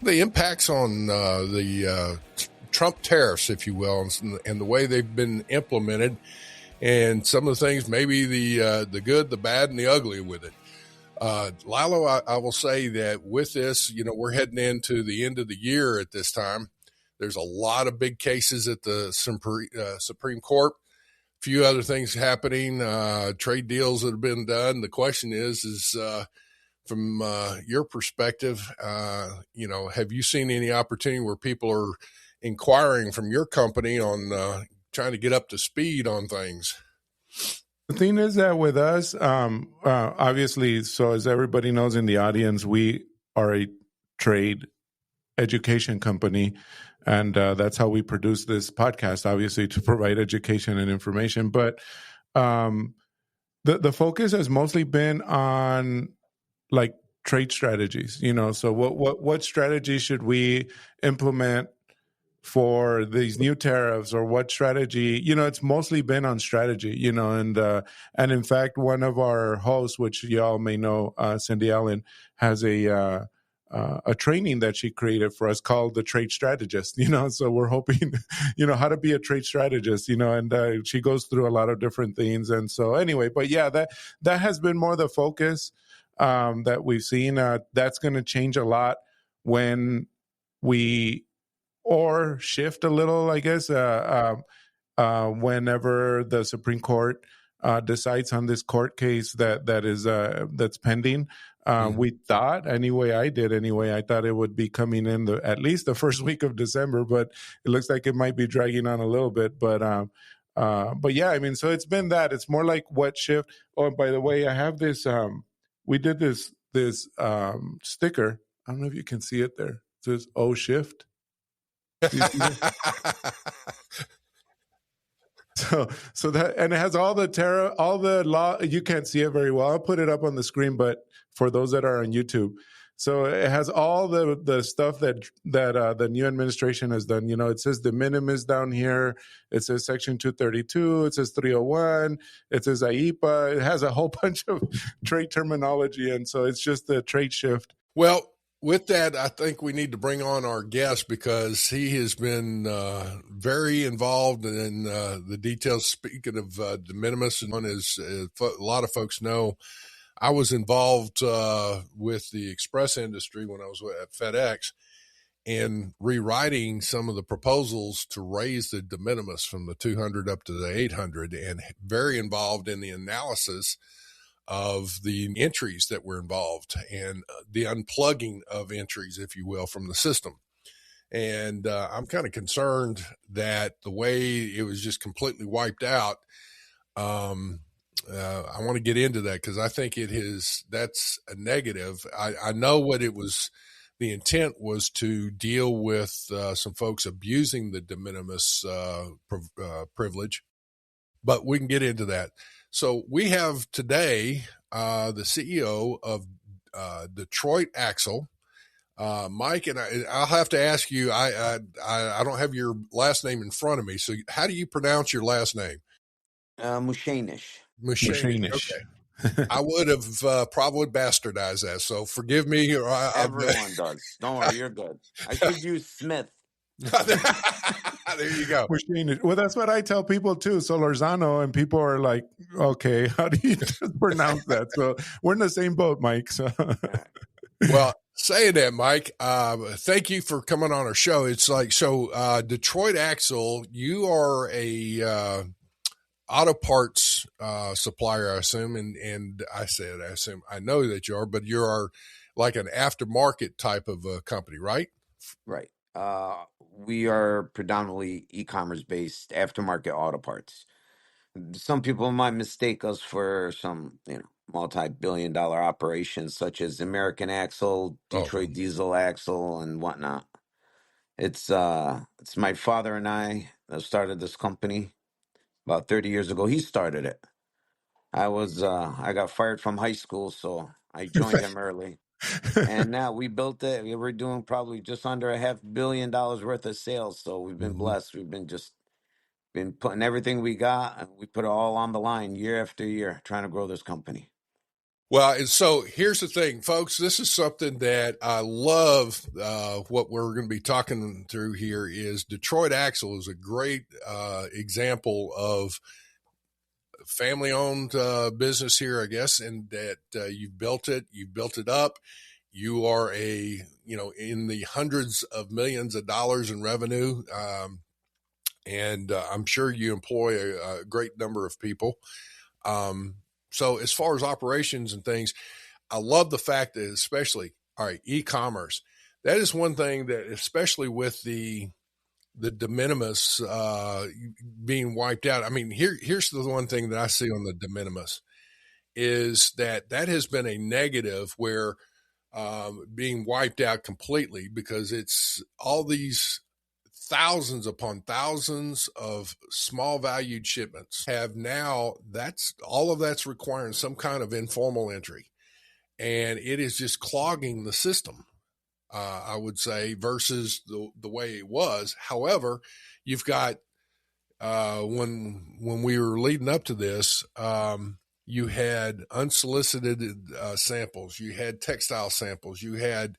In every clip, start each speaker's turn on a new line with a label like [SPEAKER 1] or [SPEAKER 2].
[SPEAKER 1] The impacts on the Trump tariffs, if you will, and the way they've been implemented, and some of the things, maybe the good, the bad, and the ugly with it. Lalo, I will say that with this, we're heading into the end of the year at this time. There's a lot of big cases at the Supreme Court. A few other things happening, trade deals that have been done. The question is from your perspective, have you seen any opportunity where people are inquiring from your company on trying to get up to speed on things?
[SPEAKER 2] The thing is that with us, obviously, so as everybody knows in the audience, we are a trade education company, and that's how we produce this podcast, obviously, to provide education and information. But the focus has mostly been on like trade strategies, so what strategy should we implement for these new tariffs, or what strategy, it's mostly been on strategy, and in fact, one of our hosts, which y'all may know, Cindy Allen, has a training that she created for us called the Trade Strategist, so we're hoping, how to be a trade strategist, and she goes through a lot of different things. And so anyway, but yeah, that has been more the focus that we've seen. That's going to change a lot when we shift a little, I guess, whenever the Supreme Court decides on this court case that's pending. We thought, I thought it would be coming in at least the first week of December, but it looks like it might be dragging on a little bit. But yeah, I mean, so it's been that. It's more like what shift. Oh, by the way, I have this. We did this sticker. I don't know if you can see it there. It says "Oh Shift." So that, and it has all the law. You can't see it very well. I'll put it up on the screen, but for those that are on YouTube, so it has all the stuff that the new administration has done. It says the minimis down here. It says Section 232. It says 301. It says IEPA. It has a whole bunch of trade terminology, and so it's just the trade shift.
[SPEAKER 1] Well, with that, I think we need to bring on our guest because he has been very involved in the details. Speaking of de minimis, and as a lot of folks know, I was involved with the express industry when I was at FedEx and rewriting some of the proposals to raise the de minimis from the 200 up to the 800, and very involved in the analysis of the entries that were involved and the unplugging of entries, if you will, from the system. And I'm kind of concerned that the way it was just completely wiped out, I want to get into that because I think that's a negative. I know what it was. The intent was to deal with some folks abusing the de minimis privilege, but we can get into that. So we have today the CEO of Detroit Axle, Mike, and I'll have to ask you. I don't have your last name in front of me, so how do you pronounce your last name?
[SPEAKER 3] Musheinesh.
[SPEAKER 2] Musheinesh.
[SPEAKER 1] Okay. I would have probably bastardized that, so forgive me.
[SPEAKER 3] Everyone does. Don't worry, you're good. I should use Smith.
[SPEAKER 1] There you go.
[SPEAKER 2] Well, that's what I tell people too. Solorzano, and people are like, "Okay, how do you just pronounce that?" So we're in the same boat, Mike. So,
[SPEAKER 1] well, saying that, Mike, thank you for coming on our show. It's like Detroit Axle. You are a auto parts supplier, I assume, and I assume I know that you are, but you are like an aftermarket type of company, right?
[SPEAKER 3] Right. We are predominantly e-commerce based aftermarket auto parts. Some people might mistake us for some, multi-billion-dollar operations such as American Axle, Detroit Diesel Axle, and whatnot. It's my father and I that started this company about 30 years ago. He started it. I got fired from high school, so I joined him early. And now we built it. We're doing probably just under $500 million worth of sales. So we've been blessed. We've been putting everything we got, and we put it all on the line year after year, trying to grow this company.
[SPEAKER 1] Well, and so here's the thing, folks. This is something that I love. What we're going to be talking through here is Detroit Axle is a great example of family-owned business here, I guess, and that you've built it up. You are in the hundreds of millions of dollars in revenue, and I'm sure you employ a great number of people. So as far as operations and things, I love the fact that especially, all right, e-commerce, that is one thing that, especially with the de minimis being wiped out. I mean, here's the one thing that I see on the de minimis is that has been a negative where being wiped out completely, because it's all these thousands upon thousands of small valued shipments have now, that's all of that's requiring some kind of informal entry. And it is just clogging the system, I would say, versus the way it was. However, you've got, when we were leading up to this, you had unsolicited samples, you had textile samples, you had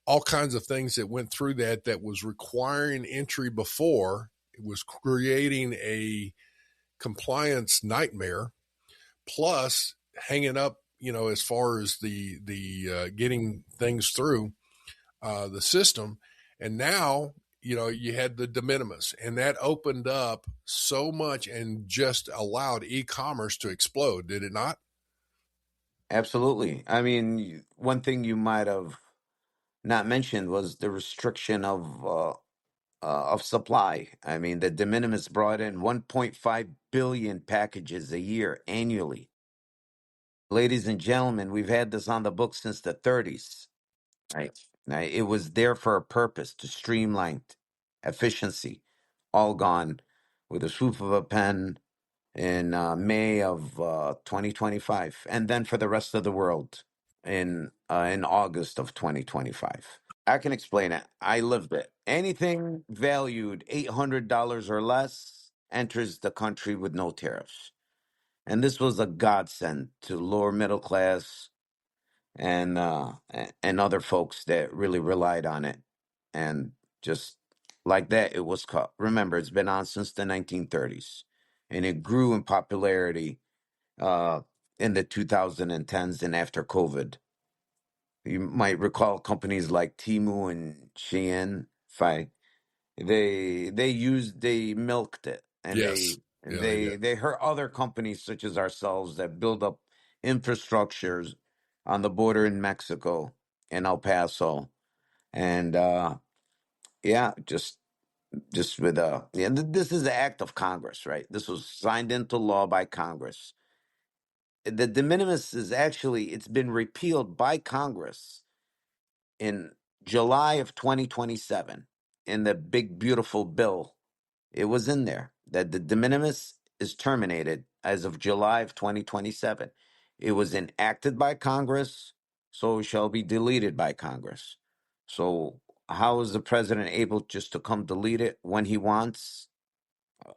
[SPEAKER 1] all kinds of things that went through that was requiring entry before. It was creating a compliance nightmare, plus hanging up, as far as the getting things through the system. And now, you had the de minimis, and that opened up so much and just allowed e-commerce to explode, did it not?
[SPEAKER 3] Absolutely. I mean, one thing you might have not mentioned was the restriction of supply. I mean, the de minimis brought in 1.5 billion packages a year annually. Ladies and gentlemen, we've had this on the books since the 30s. Right. Now, it was there for a purpose, to streamline efficiency. All gone with a swoop of a pen in May of 2025, and then for the rest of the world in August of 2025. I can explain it. I lived it. Anything valued $800 or less enters the country with no tariffs. And this was a godsend to lower middle class and other folks that really relied on it. And just like that, it was cut. Remember, it's been on since the 1930s, and it grew in popularity in the 2010s and after COVID. You might recall companies like Temu and Shein, they milked it, and
[SPEAKER 1] Yes. Yeah, they did.
[SPEAKER 3] they hurt other companies such as ourselves that build up infrastructures on the border in Mexico and El Paso. And yeah, just with this is the act of Congress, right? This was signed into law by Congress. The de minimis is actually, it's been repealed by Congress in July of 2027 in the big beautiful bill. It was in there that the de minimis is terminated as of July of 2027. It was enacted by Congress, so it shall be deleted by Congress. So how is the president able just to come delete it when he wants?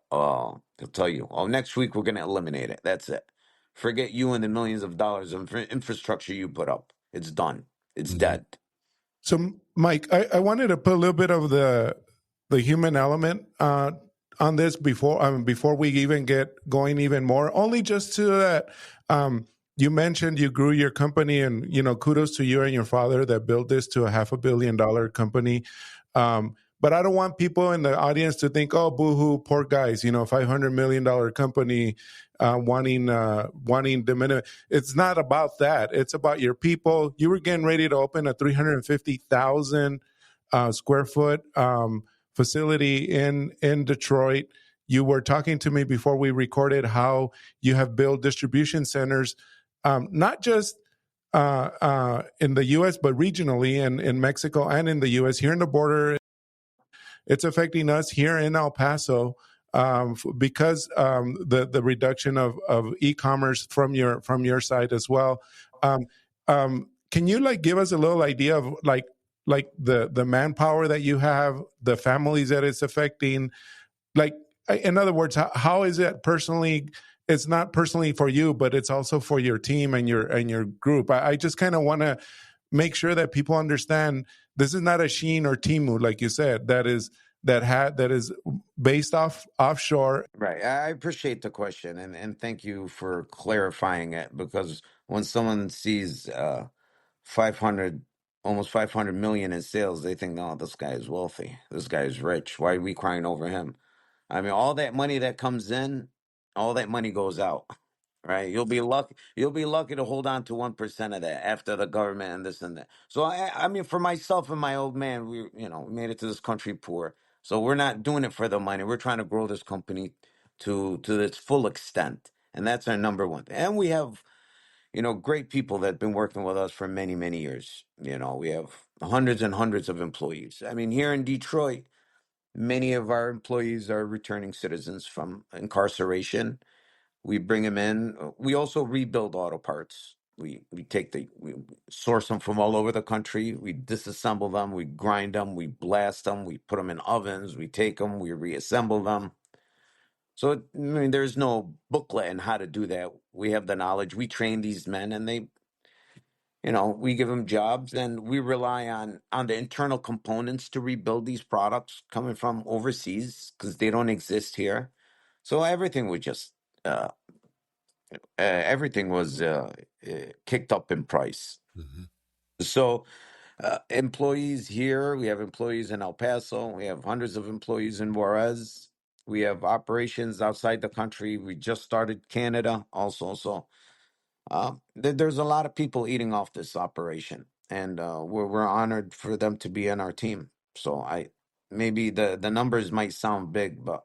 [SPEAKER 3] He'll tell you, oh, next week we're going to eliminate it. That's it. Forget you and the millions of dollars of infrastructure you put up. It's done. It's dead.
[SPEAKER 2] So, Mike, I wanted to put a little bit of the human element on this before we even get going even more. Only just to that, you mentioned you grew your company, and kudos to you and your father that built this to a $500 million company. But I don't want people in the audience to think, oh, boo-hoo, poor guys, $500 million company wanting de minimis. It's not about that. It's about your people. You were getting ready to open a 350,000 square foot facility in Detroit. You were talking to me before we recorded how you have built distribution centers, not just in the U.S., but regionally in Mexico and in the U.S. Here in the border, it's affecting us here in El Paso because the reduction of e-commerce from your side as well. Can you give us a little idea of the manpower that you have, the families that it's affecting? In other words, how is it personally it's not personally for you, but it's also for your team and your group. I just kind of want to make sure that people understand this is not a Shein or Temu, like you said, that is based offshore.
[SPEAKER 3] Right. I appreciate the question, and thank you for clarifying it, because when someone sees 500, almost 500 million in sales, they think, oh, this guy is wealthy. This guy is rich. Why are we crying over him? I mean, all that money that comes in, all that money goes out, right? You'll be lucky to hold on to 1% of that after the government and this and that. So I mean, for myself and my old man, we made it to this country poor. So we're not doing it for the money. We're trying to grow this company to its full extent. And that's our number one thing. And we have, great people that have been working with us for many, many years. We have hundreds and hundreds of employees. I mean, here in Detroit, many of our employees are returning citizens from incarceration. We bring them in. We also rebuild auto parts. We source them from all over the country. We disassemble them. We grind them. We blast them. We put them in ovens. We take them. We reassemble them. So, I mean, there's no booklet on how to do that. We have the knowledge. We train these men, and we give them jobs, and we rely on the internal components to rebuild these products coming from overseas because they don't exist here. So uh, everything was kicked up in price.
[SPEAKER 1] Mhm.
[SPEAKER 3] So employees here, we have employees in El Paso. We have hundreds of employees in Juarez. We have operations outside the country. We just started Canada also. So there's a lot of people eating off this operation, and we're honored for them to be on our team. So maybe the numbers might sound big, but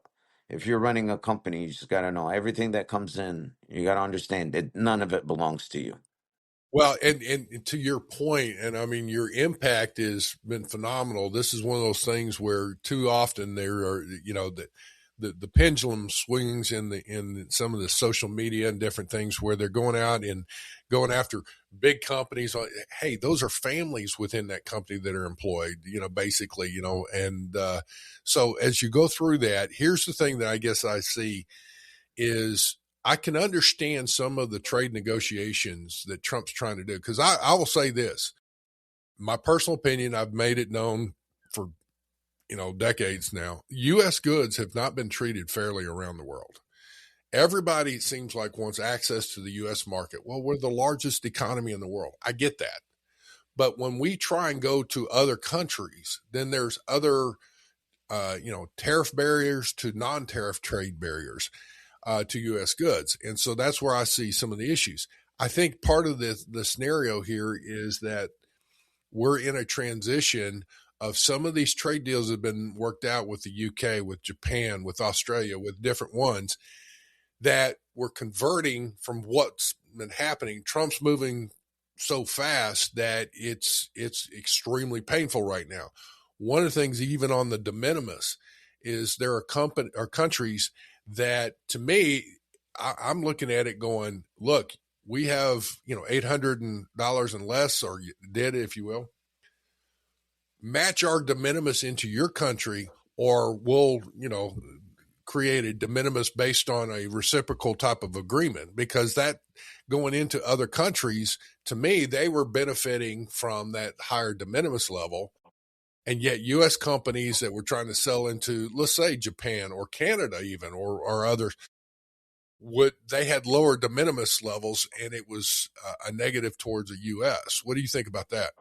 [SPEAKER 3] if you're running a company, you just got to know everything that comes in. You got to understand that none of it belongs to you.
[SPEAKER 1] Well, and to your point, and I mean, your impact has been phenomenal. This is one of those things where too often there are, the pendulum swings in some of the social media and different things where they're going out and going after big companies. Hey, those are families within that company that are employed, basically, and so as you go through that, here's the thing that I guess I see is I can understand some of the trade negotiations that Trump's trying to do. Because I will say this, my personal opinion, I've made it known for, decades now. U.S. goods have not been treated fairly around the world. Everybody, it seems like, wants access to the U.S. market. Well, we're the largest economy in the world. I get that. But when we try and go to other countries, then there's other, tariff barriers to non-tariff trade barriers to U.S. goods. And so that's where I see some of the issues. I think part of the scenario here is that we're in a transition of some of these trade deals that have been worked out with the UK, with Japan, with Australia, with different ones that we're converting from what's been happening. Trump's moving so fast that it's extremely painful right now. One of the things, even on the de minimis, is there are countries that, to me, I'm looking at it going, look, we have, $800 and less, or did, if you will, match our de minimis into your country, or we'll, create a de minimis based on a reciprocal type of agreement, because that going into other countries, to me, they were benefiting from that higher de minimis level. And yet U.S. companies that were trying to sell into, let's say, Japan or Canada even, or others, they had lower de minimis levels, and it was a negative towards the U.S. What do you think about that?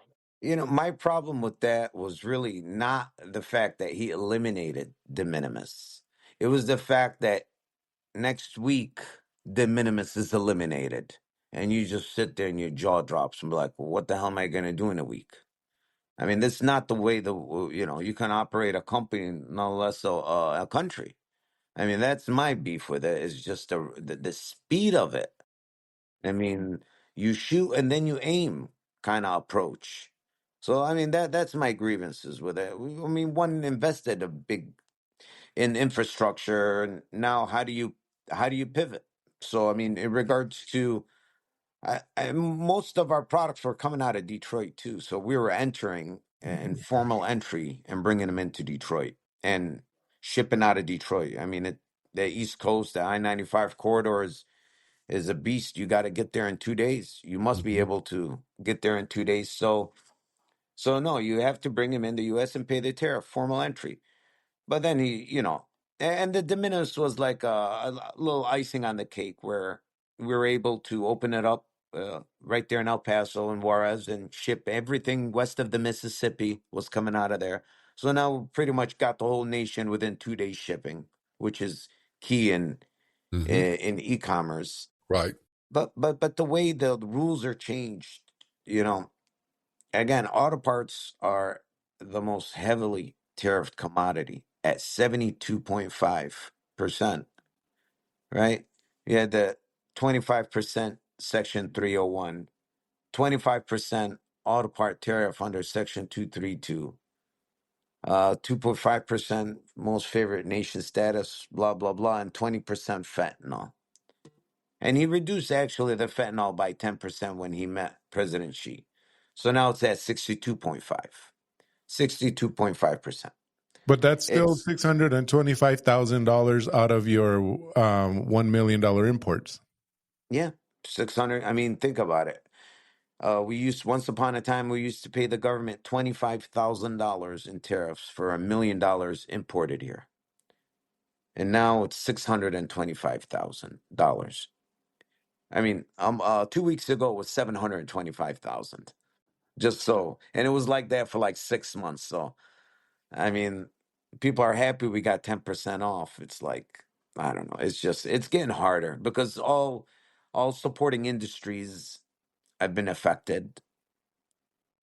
[SPEAKER 3] My problem with that was really not the fact that he eliminated de minimis. It was the fact that next week de minimis is eliminated, and you just sit there and your jaw drops and be like, well, what the hell am I going to do in a week? I mean, that's not the way you can operate a company, no less so a country. I mean, that's my beef with it, is just the speed of it. I mean, you shoot and then you aim kind of approach. So I mean, that's my grievances with it. I mean, one invested a big in infrastructure, and now how do you pivot? So I mean, in regards to most of our products were coming out of Detroit too, so we were entering in formal entry and bringing them into Detroit and shipping out of Detroit. I mean, the East Coast, the I-95 corridor is is a beast. You got to get there in 2 days. You must be
[SPEAKER 1] Mm-hmm.
[SPEAKER 3] able to get there in 2 days. So no, you have to bring him in the U.S. and pay the tariff, formal entry. But then and the de minimis was like a little icing on the cake where we were able to open it up right there in El Paso and Juarez and ship everything west of the Mississippi was coming out of there. So now we pretty much got the whole nation within 2 days shipping, which is key in
[SPEAKER 1] Mm-hmm.
[SPEAKER 3] in e-commerce.
[SPEAKER 1] Right.
[SPEAKER 3] But the way the rules are changed, you know, again, auto parts are the most heavily tariffed commodity at 72.5%, right? You had the 25% Section 301, 25% auto part tariff under Section 232, 2.5% most favorite nation status, blah, blah, blah, and 20% fentanyl. And he reduced actually the fentanyl by 10% when he met President Xi. So now it's at 62.5. 62.5%.
[SPEAKER 2] But that's still
[SPEAKER 3] It's
[SPEAKER 2] $625,000 out of your $1 million imports.
[SPEAKER 3] yeah, 600. I mean, think about it. Once upon a time we used to pay the government $25,000 in tariffs for $1 million imported here. And now it's $625,000. I mean, 2 weeks ago it was 725,000. Just so, and it was like that for like 6 months. So I mean, people are happy we got 10% off. It's like, I don't know. It's getting harder because all supporting industries have been affected.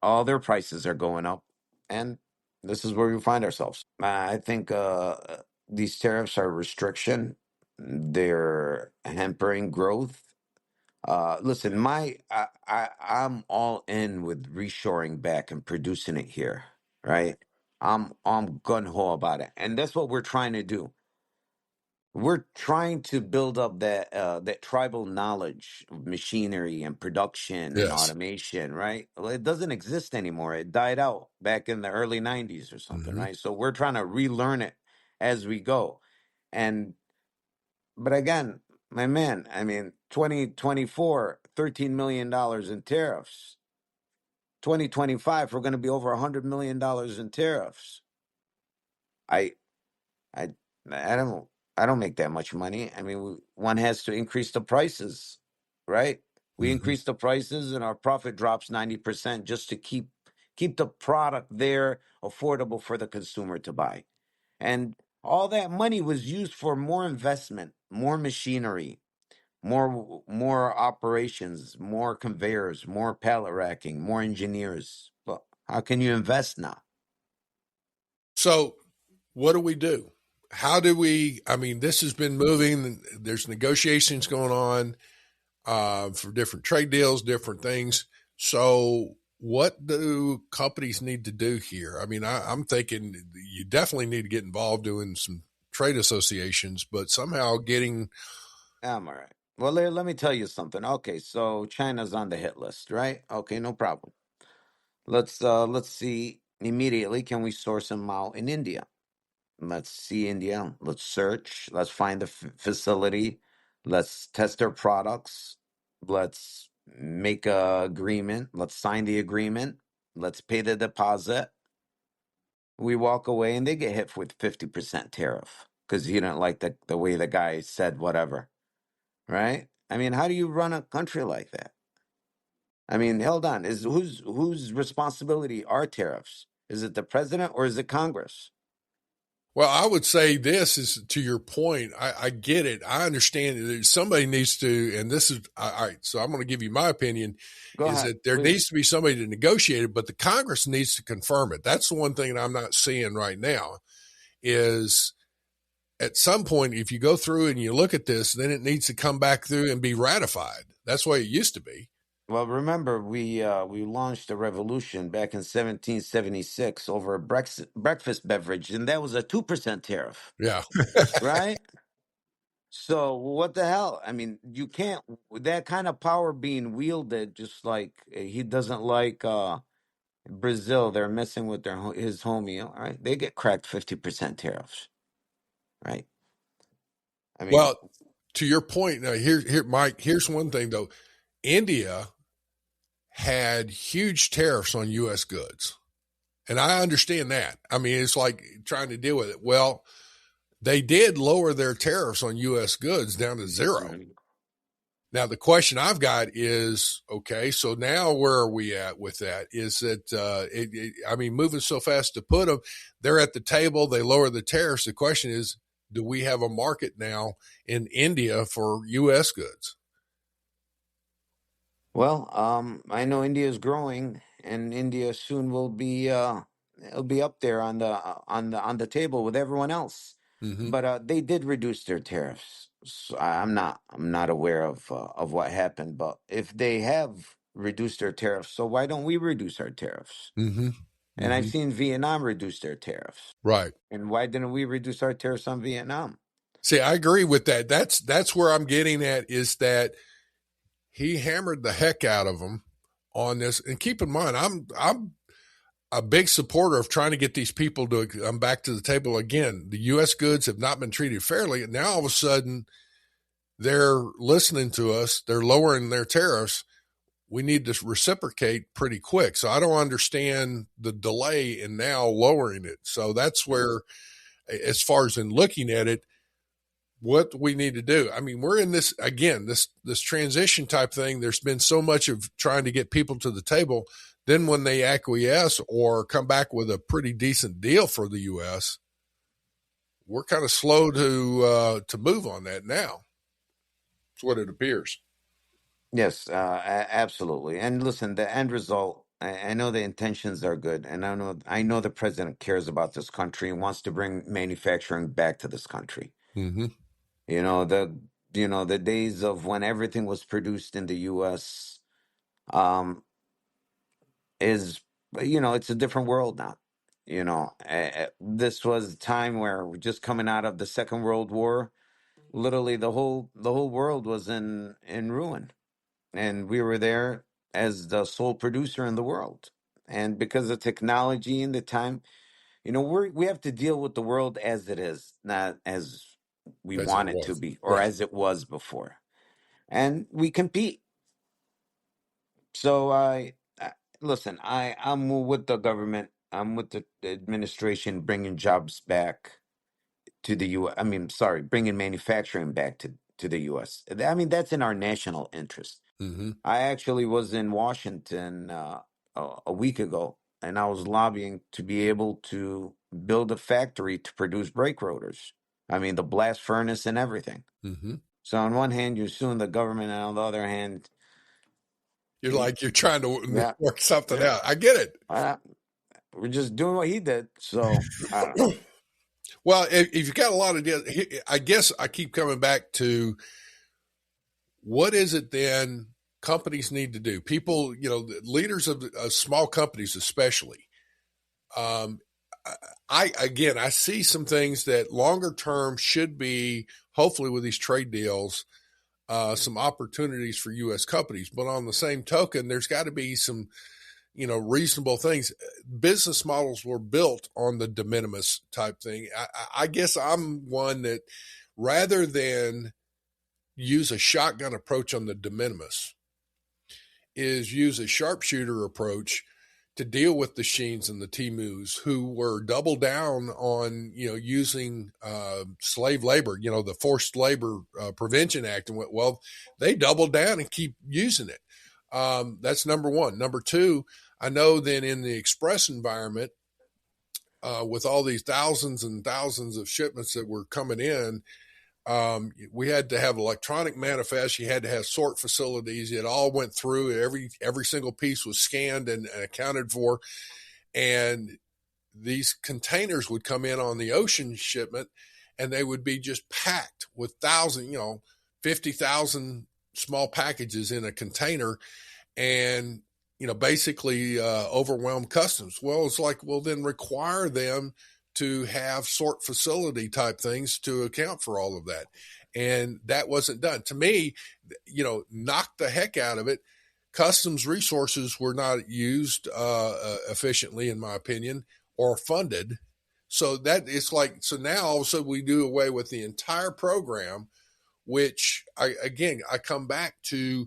[SPEAKER 3] All their prices are going up. And this is where we find ourselves. I think these tariffs are a restriction. They're hampering growth. Listen, I'm all in with reshoring back and producing it here, right? I'm gun ho about it, and that's what we're trying to do. We're trying to build up that tribal knowledge of machinery and production and
[SPEAKER 1] Yes.
[SPEAKER 3] automation, right? Well, it doesn't exist anymore. It died out back in the early '90s or something,
[SPEAKER 1] Mm-hmm.
[SPEAKER 3] right? So we're trying to relearn it as we go, and but again, my man, I mean, 2024, $13 million in tariffs. 2025, we're going to be over $100 million in tariffs. I, I, I don't make that much money. I mean, one has to increase the prices, right? We
[SPEAKER 1] Mm-hmm.
[SPEAKER 3] increase the prices and our profit drops 90% just to keep the product there affordable for the consumer to buy. And all that money was used for more investment, more machinery, more operations, more conveyors, more pallet racking, more engineers. But how can you invest now?
[SPEAKER 1] So what do we do? How do we? I mean, this has been moving. There's negotiations going on for different trade deals, different things. So, what do companies need to do here? I mean, I'm thinking you definitely need to get involved doing some trade associations, but somehow getting.
[SPEAKER 3] I'm all right. Well, let me tell you something. Okay, so China's on the hit list, right? Okay, no problem. Let's see immediately. Can we source them out in India? Let's see India. Let's search. Let's find the facility. Let's test their products. Let's make a agreement. Let's sign the agreement. Let's pay the deposit. We walk away and they get hit with 50% tariff because you don't like the way the guy said whatever, right? I mean, how do you run a country like that? I mean, hold on. Is whose responsibility are tariffs? Is it the president or is it Congress?
[SPEAKER 1] Well, I would say this is to your point. I get it. I understand that somebody needs to, and this is all right. So I'm going to give you my opinion
[SPEAKER 3] Go
[SPEAKER 1] is
[SPEAKER 3] ahead,
[SPEAKER 1] that there
[SPEAKER 3] please.
[SPEAKER 1] needs to be somebody to negotiate it, but the Congress needs to confirm it. That's the one thing that I'm not seeing right now is at some point, if you go through and you look at this, then it needs to come back through and be ratified. That's the way it used to be.
[SPEAKER 3] Well, remember we launched a revolution back in 1776 over a breakfast beverage, and that was a 2% tariff,
[SPEAKER 1] Yeah.
[SPEAKER 3] right? So what the hell? I mean, you can't with that kind of power being wielded. Just like he doesn't like Brazil, they're messing with his homie. All right, they get cracked 50% tariffs, right? I mean,
[SPEAKER 1] Well, to your point, now here, Mike, here's one thing though. India had huge tariffs on U.S. goods. And I understand that. I mean, it's like trying to deal with it. Well, they did lower their tariffs on U.S. goods down to 0.
[SPEAKER 3] Right.
[SPEAKER 1] Now, the question I've got is, okay, so now where are we at with that? Is that, I mean, moving so fast to put them, they're at the table, they lower the tariffs. The question is, do we have a market now in India for U.S. goods?
[SPEAKER 3] Well, I know India is growing, and India soon will be it'll be up there on the table with everyone else.
[SPEAKER 1] Mm-hmm.
[SPEAKER 3] But they did reduce their tariffs. So I'm not aware of what happened. But if they have reduced their tariffs, so why don't we reduce our tariffs?
[SPEAKER 1] Mm-hmm.
[SPEAKER 3] And I've
[SPEAKER 1] Mm-hmm.
[SPEAKER 3] seen Vietnam reduce their tariffs.
[SPEAKER 1] Right.
[SPEAKER 3] And why didn't we reduce our tariffs on Vietnam?
[SPEAKER 1] See, I agree with that. That's where I'm getting at, is that he hammered the heck out of them on this. And keep in mind, I'm a big supporter of trying to get these people to come back to the table again. The U.S. goods have not been treated fairly. And now all of a sudden they're listening to us. They're lowering their tariffs. We need to reciprocate pretty quick. So I don't understand the delay in now lowering it. So that's where, as far as in looking at it, what we need to do. I mean, we're in this, again, this transition type thing. There's been so much of trying to get people to the table. Then when they acquiesce or come back with a pretty decent deal for the U.S., we're kind of slow to move on that now. That's what it appears.
[SPEAKER 3] Yes, absolutely. And listen, the end result, I know the intentions are good, and I know the president cares about this country and wants to bring manufacturing back to this country.
[SPEAKER 1] Mm-hmm.
[SPEAKER 3] You know, the days of when everything was produced in the US um is it's a different world now. This was a time where we're just coming out of the Second World War. Literally the whole world was in ruin, and we were there as the sole producer in the world. And because of technology and the time, we have to deal with the world as it is, not as we
[SPEAKER 1] As it
[SPEAKER 3] want it to
[SPEAKER 1] was.
[SPEAKER 3] be or
[SPEAKER 1] Right.
[SPEAKER 3] as it was before. And we compete. So listen. I'm with the government. I'm with the administration bringing jobs back to the U.S. I mean, sorry, bringing manufacturing back to the U.S. I mean, that's in our national interest.
[SPEAKER 1] Mm-hmm.
[SPEAKER 3] I actually was in Washington a week ago, and I was lobbying to be able to build a factory to produce brake rotors. I mean, the blast furnace and everything.
[SPEAKER 1] Mm-hmm.
[SPEAKER 3] So on one hand, you're suing the government, and on the other hand,
[SPEAKER 1] You're like, you're trying to
[SPEAKER 3] yeah,
[SPEAKER 1] work something
[SPEAKER 3] yeah,
[SPEAKER 1] out. I get it.
[SPEAKER 3] we're just doing what he did. So I don't know.
[SPEAKER 1] Well, if you've got a lot of deals, I guess I keep coming back to, what is it then companies need to do? People, the leaders of small companies especially. I see some things that longer term should be, hopefully with these trade deals, some opportunities for U.S. companies. But on the same token, there's got to be some, reasonable things. Business models were built on the de minimis type thing. I guess I'm one that, rather than use a shotgun approach on the de minimis, is use a sharpshooter approach to deal with the Sheens and the Timus, who were double down on, using slave labor, the Forced Labor Prevention Act, and went, well, they doubled down and keep using it. That's number one. Number two, I know that in the express environment, with all these thousands and thousands of shipments that were coming in, we had to have electronic manifest. You had to have sort facilities. It all went through. Every single piece was scanned and accounted for. And these containers would come in on the ocean shipment, and they would be just packed with 50,000 small packages in a container, and, basically overwhelm customs. Well, it's like, well, then require them to have sort facility type things to account for all of that. And that wasn't done. To me, knocked the heck out of it. Customs resources were not used efficiently, in my opinion, or funded. So that it's like, so now all of a sudden we do away with the entire program which I come back to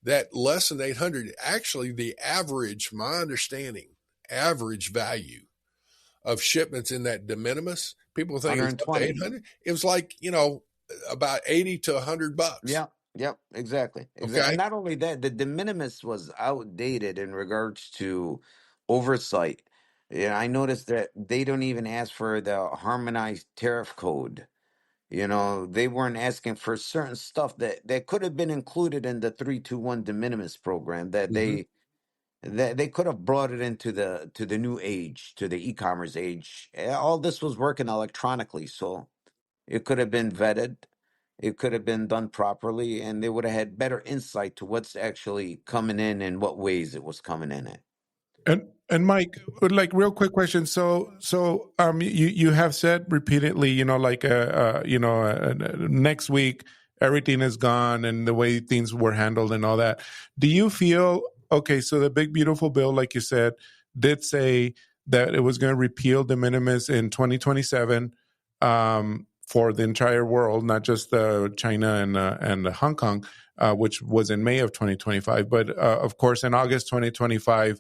[SPEAKER 1] that less than 800. Actually, the average, my understanding, average value of shipments in that de minimis, people think it was up to
[SPEAKER 3] 120.
[SPEAKER 1] 800. It was like, about 80 to $100.
[SPEAKER 3] Yeah. Yep. Exactly. Exactly.
[SPEAKER 1] Okay.
[SPEAKER 3] And not only that, the de minimis was outdated in regards to oversight. Yeah, I noticed that they don't even ask for the harmonized tariff code. They weren't asking for certain stuff that could have been included in the 321 de minimis program
[SPEAKER 1] Mm-hmm.
[SPEAKER 3] that they could have brought it into the new age, to the e-commerce age. All this was working electronically, so it could have been vetted, it could have been done properly, and they would have had better insight to what's actually coming in and what ways it was coming in at.
[SPEAKER 2] And Mike, like real quick question. You have said repeatedly, next week everything is gone and the way things were handled and all that. Do you feel okay? So the big beautiful bill, like you said, did say that it was going to repeal de minimis in 2027 for the entire world, not just China and Hong Kong, which was in May of 2025. But of course, in August 2025.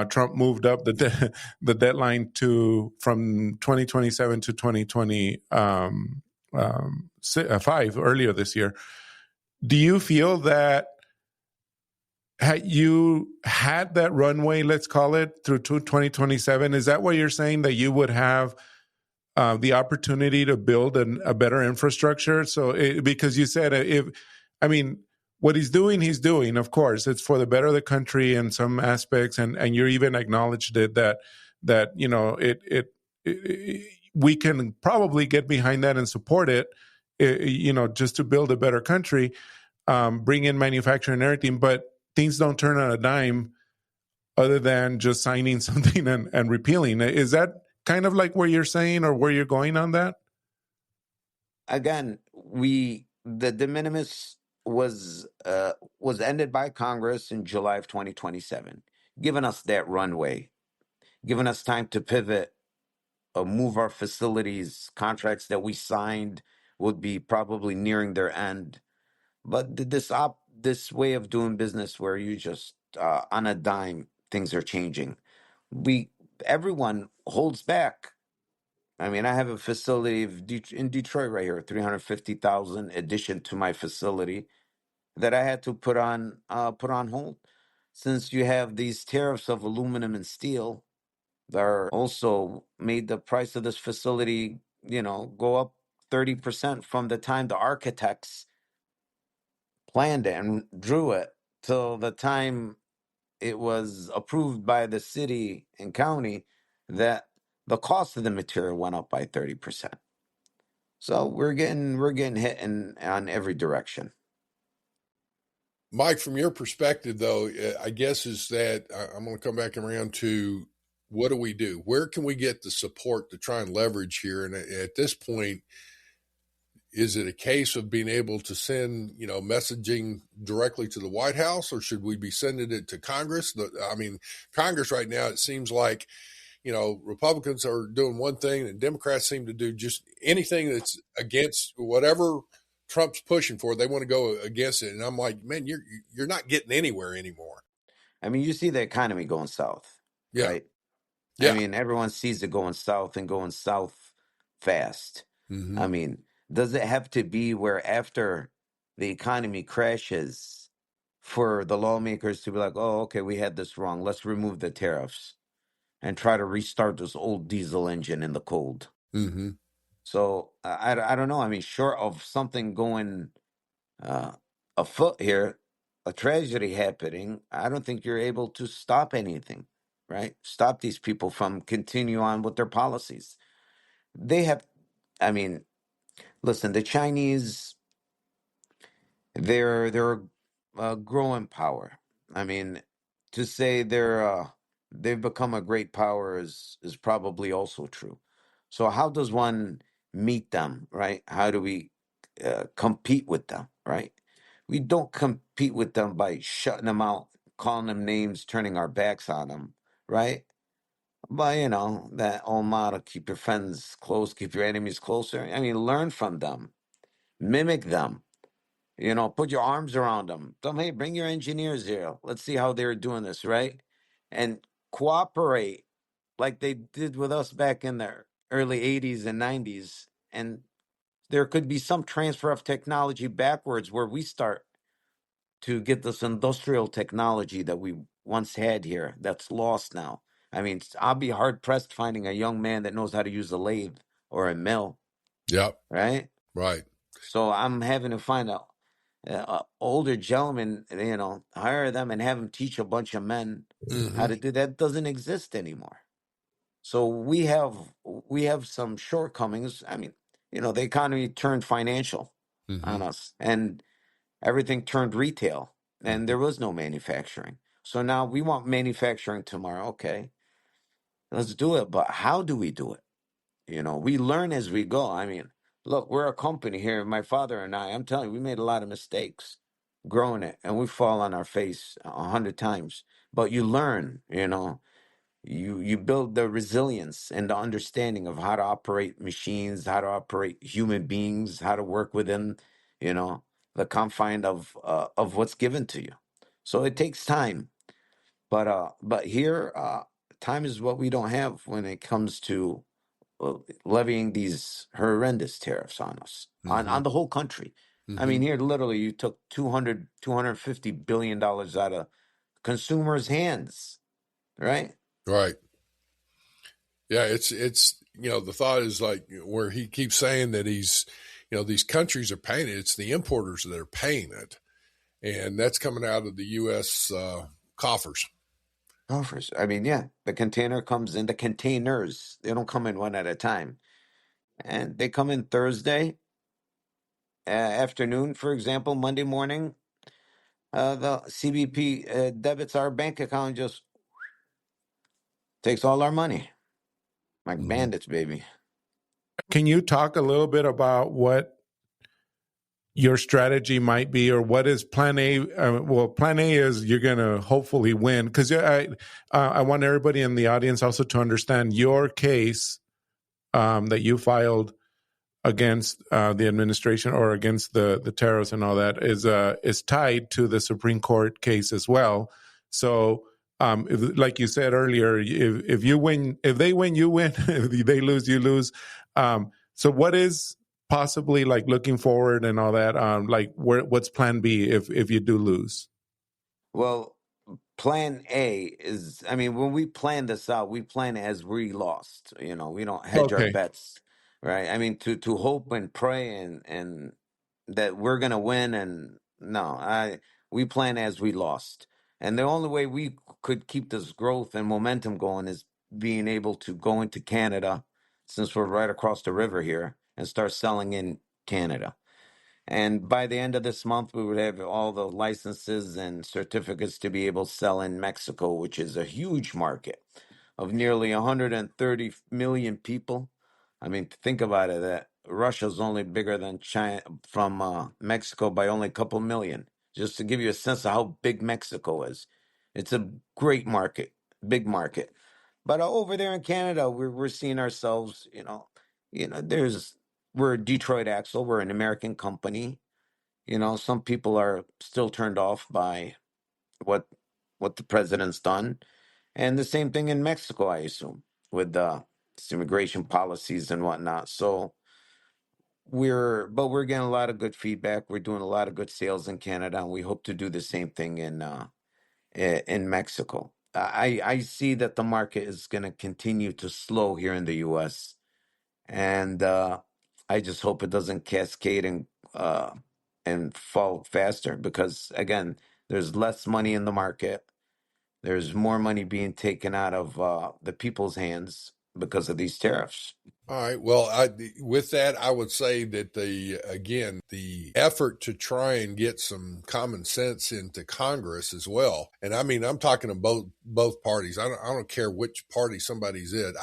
[SPEAKER 2] Trump moved up the deadline from 2027 to 2025 earlier this year. Do you feel that you had that runway, let's call it, through to 2027? Is that what you're saying, that you would have the opportunity to build a better infrastructure? Because you said what he's doing, of course, it's for the better of the country in some aspects, and you even acknowledged it that we can probably get behind that and support it, just to build a better country, bring in manufacturing and everything, but things don't turn on a dime other than just signing something and repealing. Is that kind of like where you're saying or where you're going on that?
[SPEAKER 3] Again, the de minimis was ended by Congress in July of 2027, giving us that runway, giving us time to pivot, move our facilities. Contracts that we signed would be probably nearing their end. But this way of doing business where you just on a dime, things are changing. Everyone holds back. I mean, I have a facility in Detroit right here, 350,000 addition to my facility that I had to put on hold, since you have these tariffs of aluminum and steel that are also made the price of this facility, go up 30% from the time the architects planned it and drew it till the time it was approved by the city and county, that the cost of the material went up by 30%. So we're getting hit on every direction.
[SPEAKER 1] Mike, from your perspective, though, I guess is that I'm going to come back around to what do we do? Where can we get the support to try and leverage here? And at this point, is it a case of being able to send, messaging directly to the White House, or should we be sending it to Congress? Congress right now, it seems like, Republicans are doing one thing and Democrats seem to do just anything that's against whatever Trump's pushing for. They want to go against it. And I'm like, man, you're not getting anywhere anymore.
[SPEAKER 3] I mean, you see the economy going south,
[SPEAKER 1] Yeah.
[SPEAKER 3] right? I
[SPEAKER 1] Yeah.
[SPEAKER 3] mean, everyone sees it going south and going south fast.
[SPEAKER 1] Mm-hmm.
[SPEAKER 3] I mean, does it have to be where after the economy crashes for the lawmakers to be like, oh, okay, we had this wrong. Let's remove the tariffs and try to restart this old diesel engine in the cold.
[SPEAKER 1] Mm-hmm.
[SPEAKER 3] So I don't know. I mean, short of something going afoot here, a tragedy happening, I don't think you're able to stop anything, right? Stop these people from continue on with their policies. They have, I mean, listen, the Chinese, they're a growing power. I mean, to say they've become a great power is probably also true. So how does one meet them, right? How do we compete with them, right? We don't compete with them by shutting them out, calling them names, turning our backs on them, right? But that old motto, keep your friends close, keep your enemies closer. I mean, learn from them. Mimic them. You know, put your arms around them. Tell them, hey, bring your engineers here. Let's see how they're doing this, right? And cooperate like they did with us back in the early 80s and 90s. And there could be some transfer of technology backwards where we start to get this industrial technology that we once had here that's lost now. I mean, I'll be hard pressed finding a young man that knows how to use a lathe or a mill,
[SPEAKER 1] Yep.
[SPEAKER 3] right?
[SPEAKER 1] Right.
[SPEAKER 3] So I'm having to find a older gentleman, you know, hire them and have them teach a bunch of men how to do that. Doesn't exist anymore. So we have some shortcomings. I mean, you know, the economy turned financial on us, and everything turned retail, and there was no manufacturing. So now we want manufacturing tomorrow. Okay, let's do it. But how do we do it? You know, we learn as we go. I mean, look, we're a company here. My father and I'm telling you, we made a lot of mistakes growing it, and we fall on our face 100 times. But you learn, you know, you build the resilience and the understanding of how to operate machines, how to operate human beings, how to work within, you know, the confine of what's given to you. So it takes time, but here, time is what we don't have when it comes to levying these horrendous tariffs on us, on the whole country. I mean, here literally you took 250 billion dollars out of consumers' hands, right?
[SPEAKER 1] Right. Yeah, it's you know, the thought is like where he keeps saying that he's, you know, these countries are paying it. It's the importers that are paying it, and that's coming out of the U.S. Coffers.
[SPEAKER 3] Offers. I mean, yeah, the container comes in, the containers, they don't come in one at a time. And they come in Thursday afternoon, for example, Monday morning, the CBP debits our bank account, and just takes all our money. Like bandits, baby.
[SPEAKER 2] Can you talk a little bit about what your strategy might be, or what is plan A? Well, plan A is you're going to hopefully win, because I want everybody in the audience also to understand your case that you filed against the administration or against the tariffs and all that is tied to the Supreme Court case as well. So, like you said earlier, if you win, if they win, you win. If they lose, you lose. So, what is possibly like looking forward and all that? Like, what's Plan B if you do lose?
[SPEAKER 3] Well, plan A is, I mean, when we plan this out, we plan as we lost. You know, we don't hedge our
[SPEAKER 2] Okay.
[SPEAKER 3] bets, right? I mean, to hope and pray and that we're gonna win, and no, we plan as we lost. And the only way we could keep this growth and momentum going is being able to go into Canada, since we're right across the river here, and start selling in Canada. And by the end of this month, we would have all the licenses and certificates to be able to sell in Mexico, which is a huge market of nearly 130 million people. I mean, think about it, that Russia's only bigger than China from Mexico by only a couple million. Just to give you a sense of how big Mexico is. It's a great market, big market. But over there in Canada, we're seeing ourselves, we're Detroit Axle, we're an American company. You know, some people are still turned off by what the president's done. And the same thing in Mexico, I assume, with immigration policies and whatnot. So we're getting a lot of good feedback. We're doing a lot of good sales in Canada, and we hope to do the same thing in Mexico. I see that the market is going to continue to slow here in the U.S. and I just hope it doesn't cascade and fall faster, because again, there's less money in the market. There's more money being taken out of the people's hands because of these tariffs.
[SPEAKER 1] All right. Well, with that, I would say that the effort to try and get some common sense into Congress as well. And I mean, I'm talking to both parties. I don't care which party somebody's in.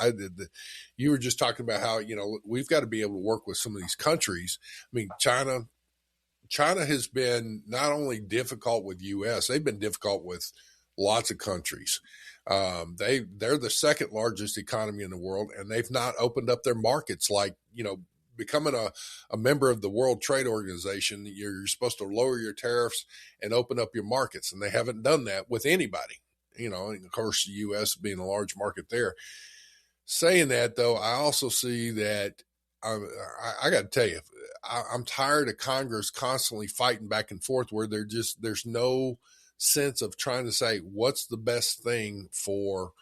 [SPEAKER 1] You were just talking about how, you know, we've got to be able to work with some of these countries. I mean, China has been not only difficult with U.S., they've been difficult with lots of countries. They're the second largest economy in the world, and they've not opened up their markets like, you know, becoming a member of the World Trade Organization, you're supposed to lower your tariffs and open up your markets. And they haven't done that with anybody, and of course, the U.S. being a large market there. Saying that, though, I also see that I got to tell you, I'm tired of Congress constantly fighting back and forth where there's no sense of trying to say what's the best thing for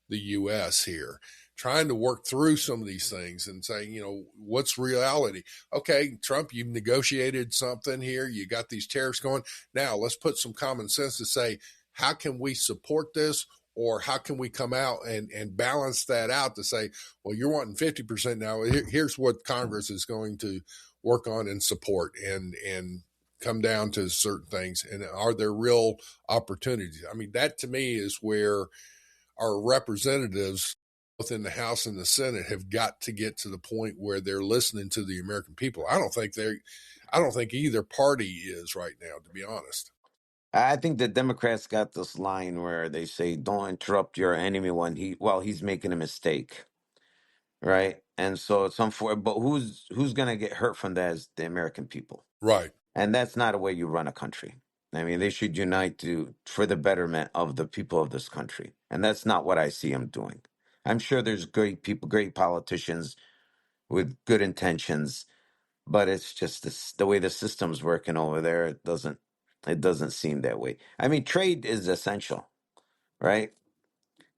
[SPEAKER 1] the U.S. here, trying to work through some of these things and saying, what's reality? Okay, Trump, you've negotiated something here. You got these tariffs going. Now let's put some common sense to say, how can we support this? Or how can we come out and balance that out to say, well, you're wanting 50% now. Here's what Congress is going to work on and support and come down to certain things. And are there real opportunities? I mean, that to me is where our representatives, both in the House and the Senate, have got to get to the point where they're listening to the American people. I don't think either party is right now, to be honest.
[SPEAKER 3] I think the Democrats got this line where they say, "Don't interrupt your enemy when he's making a mistake," right? And so it's unfortunate, but who's going to get hurt from that is the American people,
[SPEAKER 1] Right?
[SPEAKER 3] And that's not a way you run a country. I mean, they should unite for the betterment of the people of this country, and that's not what I see them doing. I'm sure there's great people, great politicians with good intentions, but it's just the way the system's working over there. It doesn't seem that way. I mean, trade is essential, right?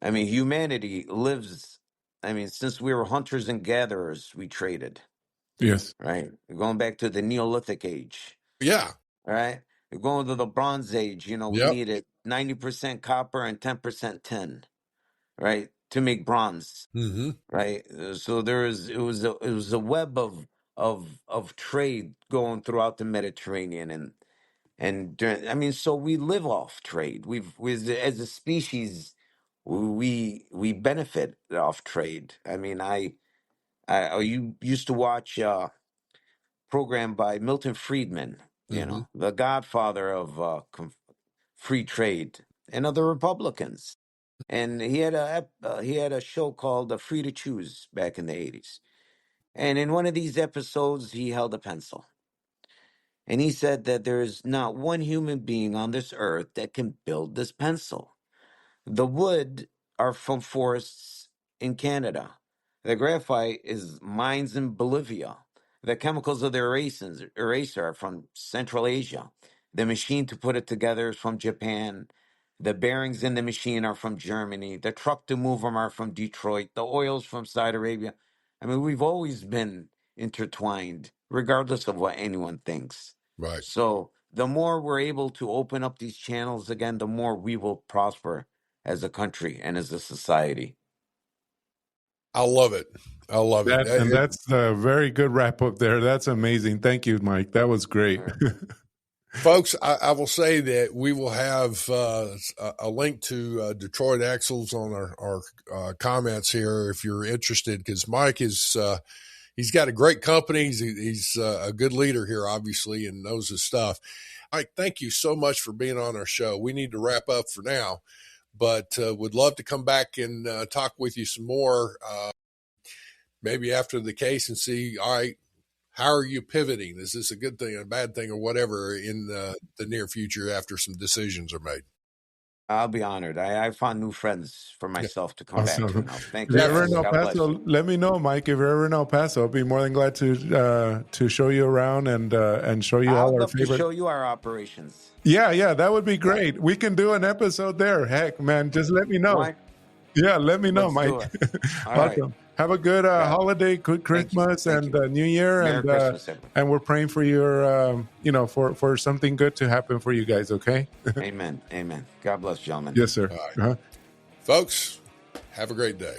[SPEAKER 3] I mean, humanity lives. I mean, since we were hunters and gatherers, we traded,
[SPEAKER 2] Yes.
[SPEAKER 3] right? We're going back to the Neolithic age,
[SPEAKER 1] Yeah.
[SPEAKER 3] right? We're going to the Bronze Age. We
[SPEAKER 1] Yep.
[SPEAKER 3] needed 90% copper and 10% tin, right, to make bronze,
[SPEAKER 1] Mm-hmm.
[SPEAKER 3] right? So it was a web of trade going throughout the Mediterranean, I mean, so we live off trade. As a species, we benefit off trade. I mean, you used to watch a program by Milton Friedman,
[SPEAKER 1] Mm-hmm.
[SPEAKER 3] the godfather of free trade, and other Republicans. And he had a show called "Free to Choose" back in the 80s. And in one of these episodes, he held a pencil. And he said that there is not one human being on this earth that can build this pencil. The wood are from forests in Canada. The graphite is mines in Bolivia. The chemicals of the eraser are from Central Asia. The machine to put it together is from Japan. The bearings in the machine are from Germany. The truck to move them are from Detroit. The oil's from Saudi Arabia. I mean, we've always been intertwined, regardless of what anyone thinks.
[SPEAKER 1] Right.
[SPEAKER 3] So the more we're able to open up these channels again, the more we will prosper as a country and as a society.
[SPEAKER 1] I love it. I love it.
[SPEAKER 2] That's a very good wrap up there. That's amazing. Thank you, Mike. That was great.
[SPEAKER 1] Folks, I will say that we will have a link to Detroit Axles on our comments here if you're interested, because Mike is he's got a great company. He's a good leader here, obviously, and knows his stuff. Mike, thank you so much for being on our show. We need to wrap up for now, but would love to come back and talk with you some more, maybe after the case, and see, all right, how are you pivoting? Is this a good thing, a bad thing, or whatever in the near future after some decisions are made?
[SPEAKER 3] I'll be honored. I found new friends for myself to come back to
[SPEAKER 2] Awesome.
[SPEAKER 3] now. Thank
[SPEAKER 2] If
[SPEAKER 3] you.
[SPEAKER 2] you're ever in
[SPEAKER 3] guys.
[SPEAKER 2] El
[SPEAKER 3] God bless
[SPEAKER 2] Paso,
[SPEAKER 3] you.
[SPEAKER 2] let me know, Mike. If you're ever in El Paso, I'll be more than glad to show you around and show you
[SPEAKER 3] I
[SPEAKER 2] all
[SPEAKER 3] would
[SPEAKER 2] our
[SPEAKER 3] love to
[SPEAKER 2] favorite.
[SPEAKER 3] show you our operations.
[SPEAKER 2] Yeah, that would be great. We can do an episode there. Heck, man, just let me know.
[SPEAKER 3] Why?
[SPEAKER 2] Yeah, let me know,
[SPEAKER 3] Let's
[SPEAKER 2] Mike.
[SPEAKER 3] do it. All right.
[SPEAKER 2] Awesome. Have a good holiday, good
[SPEAKER 3] Thank you.
[SPEAKER 2] Christmas,
[SPEAKER 3] Thank
[SPEAKER 2] and New Year,
[SPEAKER 3] Merry Christmas, everyone.
[SPEAKER 2] and we're praying for your, for something good to happen for you guys. Okay.
[SPEAKER 3] Amen. Amen. God bless, gentlemen.
[SPEAKER 2] Yes, sir.
[SPEAKER 1] All right. Folks, have a great day.